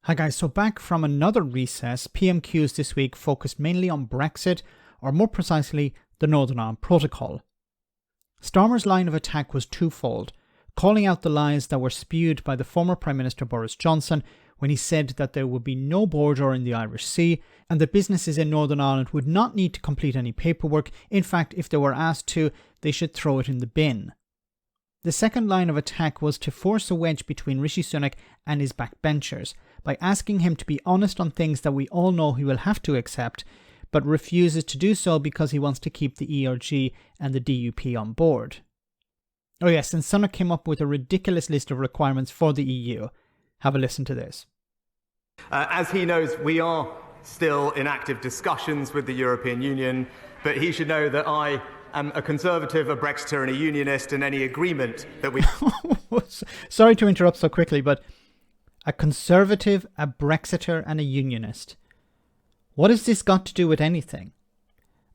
Hi guys, so back from another recess, PMQs this week focused mainly on Brexit, or more precisely, the Northern Ireland Protocol. Starmer's line of attack was twofold, calling out the lies that were spewed by the former Prime Minister Boris Johnson when he said that there would be no border in the Irish Sea and that businesses in Northern Ireland would not need to complete any paperwork. In fact, if they were asked to, they should throw it in the bin. The second line of attack was to force a wedge between Rishi Sunak and his backbenchers by asking him to be honest on things that we all know he will have to accept, but refuses to do so because he wants to keep the ERG and the DUP on board. Oh yes, and Sunak came up with a ridiculous list of requirements for the EU. Have a listen to this. As he knows, we are still in active discussions with the European Union, but he should know that I am a Conservative, a Brexiter and a Unionist, and any agreement that we... Sorry to interrupt so quickly, but a Conservative, a Brexiter and a Unionist. What has this got to do with anything?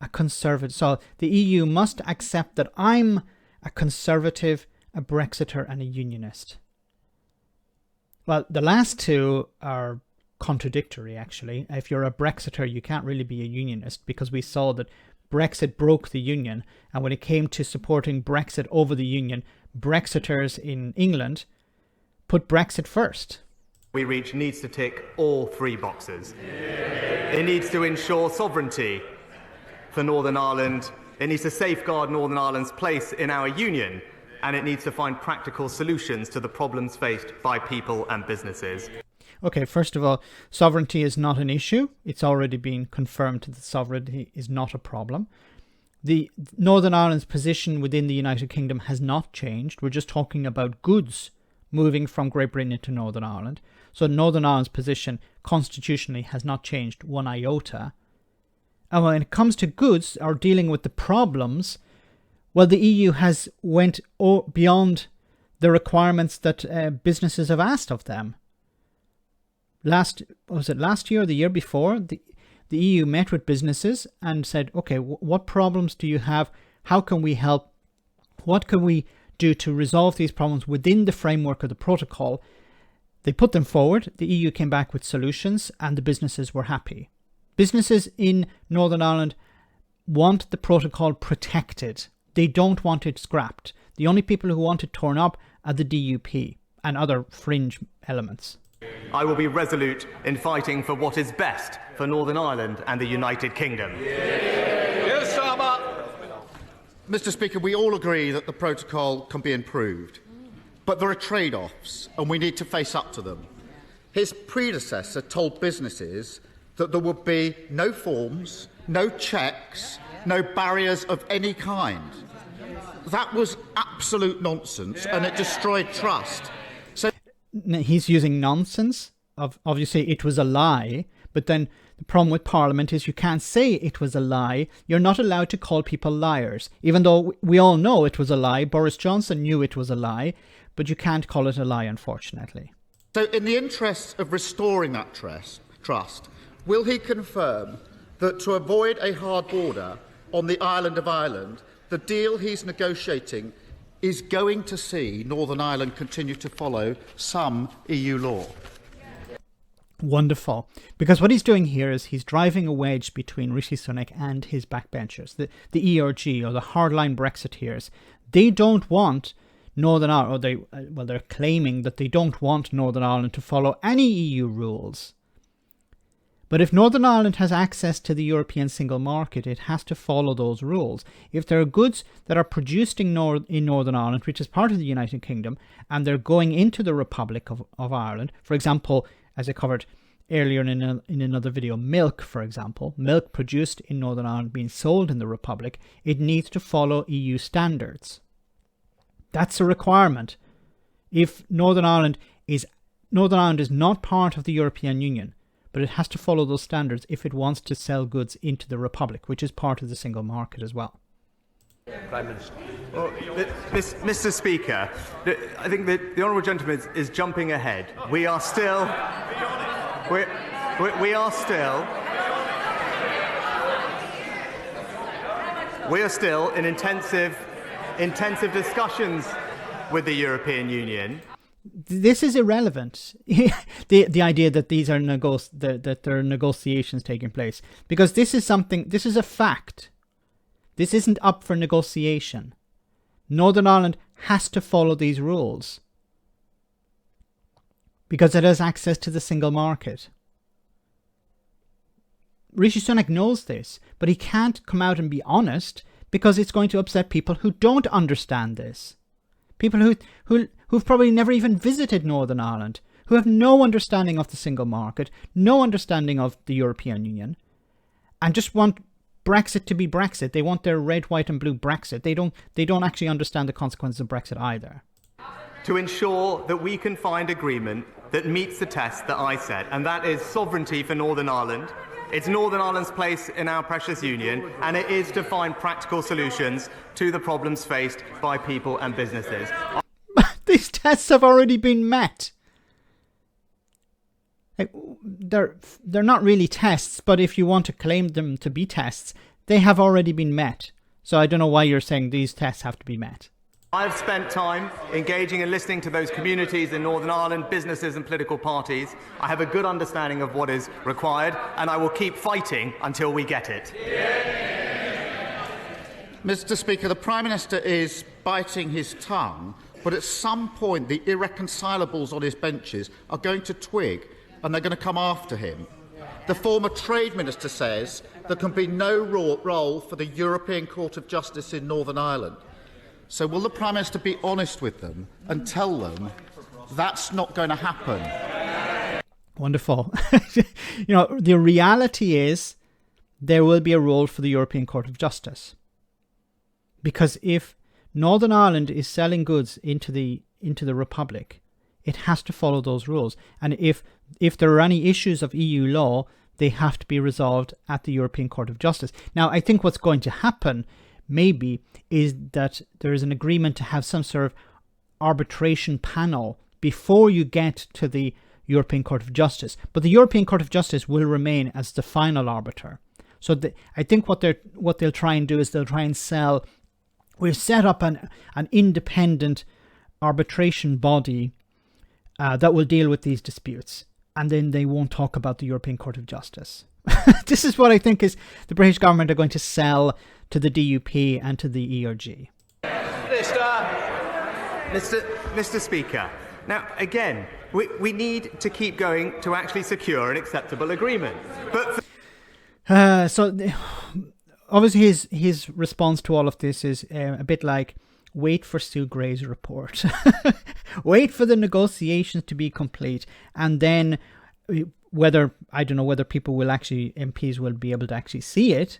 A Conservative. So the EU must accept that I'm a Conservative, a Brexiter and a Unionist. Well, the last two are contradictory, actually. If you're a Brexiter, you can't really be a Unionist, because we saw that Brexit broke the Union, and when it came to supporting Brexit over the Union, Brexiters in England put Brexit first. We reach needs to tick all three boxes. It needs to ensure sovereignty for Northern Ireland, it needs to safeguard Northern Ireland's place in our union, and it needs to find practical solutions to the problems faced by people and businesses. Okay, first of all, sovereignty is not an issue. It's already been confirmed that sovereignty is not a problem. The Northern Ireland's position within the United Kingdom has not changed. We're just talking about goods moving from Great Britain to Northern Ireland. So Northern Ireland's position constitutionally has not changed one iota. And when it comes to goods or dealing with the problems, well, the EU has went beyond the requirements that businesses have asked of them. Last year or the year before, the EU met with businesses and said, okay, what problems do you have? How can we help? What can we do to resolve these problems within the framework of the protocol? They put them forward. The EU came back with solutions and the businesses were happy. Businesses in Northern Ireland want the protocol protected. They don't want it scrapped. The only people who want it torn up are the DUP and other fringe elements. I will be resolute in fighting for what is best for Northern Ireland and the United Kingdom. Yes, Starmer. Mr. Speaker, we all agree that the protocol can be improved, but there are trade-offs and we need to face up to them. His predecessor told businesses that there would be no forms, no checks, no barriers of any kind. That was absolute nonsense and it destroyed trust. He's using nonsense. Obviously, it was a lie. But then the problem with Parliament is you can't say it was a lie. You're not allowed to call people liars. Even though we all know it was a lie. Boris Johnson knew it was a lie. But you can't call it a lie, unfortunately. So in the interest of restoring that trust, will he confirm that to avoid a hard border on the island of Ireland, the deal he's negotiating is going to see Northern Ireland continue to follow some EU law? Wonderful. Because what he's doing here is he's driving a wedge between Rishi Sunak and his backbenchers, the ERG or the hardline Brexiteers. They don't want Northern Ireland, or they're claiming that they don't want Northern Ireland to follow any EU rules. But if Northern Ireland has access to the European single market, it has to follow those rules. If there are goods that are produced in Northern Ireland, which is part of the United Kingdom, and they're going into the Republic of Ireland, for example, as I covered earlier in another video, milk, for example, milk produced in Northern Ireland being sold in the Republic, it needs to follow EU standards. That's a requirement. If Northern Ireland is not part of the European Union, but it has to follow those standards if it wants to sell goods into the Republic, which is part of the single market as well. Prime Minister. Well, Mr. Speaker, I think that the honourable gentleman is jumping ahead. We are still in intensive discussions with the European Union. this is irrelevant. the idea that these are that there are negotiations taking place, because this is a fact. This isn't up for negotiation. Northern Ireland has to follow these rules because it has access to the single market. Rishi Sunak knows this, but he can't come out and be honest because it's going to upset people who don't understand this. People who've probably never even visited Northern Ireland, who have no understanding of the single market, no understanding of the European Union, and just want Brexit to be Brexit. They want their red, white and blue Brexit. They don't actually understand the consequences of Brexit either. To ensure that we can find agreement that meets the test that I set, and that is sovereignty for Northern Ireland. It's Northern Ireland's place in our precious union, and it is to find practical solutions to the problems faced by people and businesses. These tests have already been met. Like, they're not really tests, but if you want to claim them to be tests, they have already been met. So I don't know why you're saying these tests have to be met. I've spent time engaging and listening to those communities in Northern Ireland, businesses and political parties. I have a good understanding of what is required, and I will keep fighting until we get it. Mr. Speaker, the Prime Minister is biting his tongue, but at some point the irreconcilables on his benches are going to twig and they're going to come after him. The former Trade Minister says there can be no role for the European Court of Justice in Northern Ireland. So will the Prime Minister be honest with them and tell them that's not going to happen? Wonderful. The reality is there will be a role for the European Court of Justice. Because if Northern Ireland is selling goods into the Republic, it has to follow those rules. And if there are any issues of EU law, they have to be resolved at the European Court of Justice. Now, I think what's going to happen maybe is that there is an agreement to have some sort of arbitration panel before you get to the European Court of Justice. But the European Court of Justice will remain as the final arbiter. So I think what they'll try and do is they'll try and sell, we've set up an independent arbitration body that will deal with these disputes. And then they won't talk about the European Court of Justice. This is what I think is the British government are going to sell to the DUP and to the ERG. Mr. Speaker, now again, we need to keep going to actually secure an acceptable agreement. But obviously his response to all of this is a bit like, wait for Stu Gray's report. Wait for the negotiations to be complete, and then I don't know whether MPs will be able to actually see it,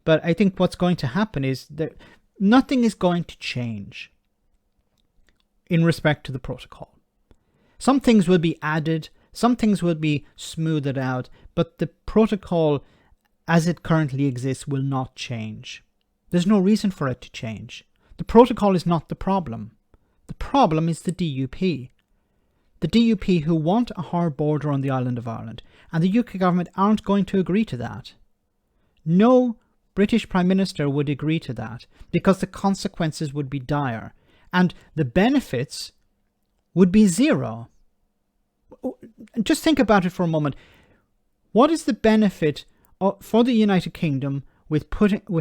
but I think what's going to happen is that nothing is going to change in respect to the protocol. Some things will be added, some things will be smoothed out, but the protocol as it currently exists will not change. There's no reason for it to change. The protocol is not the problem. The problem is the DUP. The DUP who want a hard border on the island of Ireland, and the UK government aren't going to agree to that. No British Prime Minister would agree to that because the consequences would be dire and the benefits would be zero. Just think about it for a moment. What is the benefit for the United Kingdom with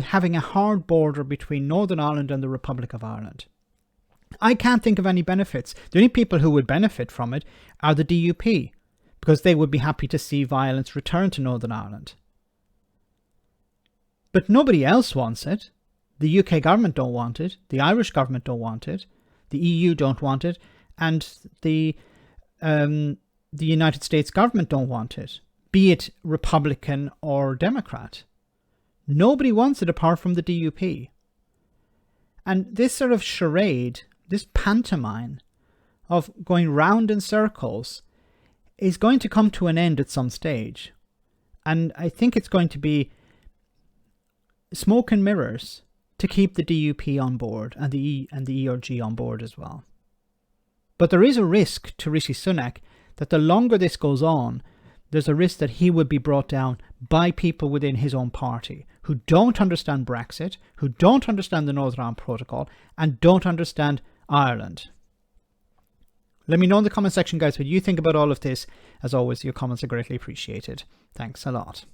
having a hard border between Northern Ireland and the Republic of Ireland? I can't think of any benefits. The only people who would benefit from it are the DUP, because they would be happy to see violence return to Northern Ireland. But nobody else wants it. The UK government don't want it. The Irish government don't want it. The EU don't want it. And the United States government don't want it, be it Republican or Democrat. Nobody wants it apart from the DUP. And this sort of charade, this pantomime of going round in circles is going to come to an end at some stage. And I think it's going to be smoke and mirrors to keep the DUP on board and the ERG on board as well. But there is a risk to Rishi Sunak that the longer this goes on, there's a risk that he would be brought down by people within his own party who don't understand Brexit, who don't understand the Northern Ireland Protocol, and don't understand Ireland. Let me know in the comment section, guys, what you think about all of this. As always, your comments are greatly appreciated. Thanks a lot.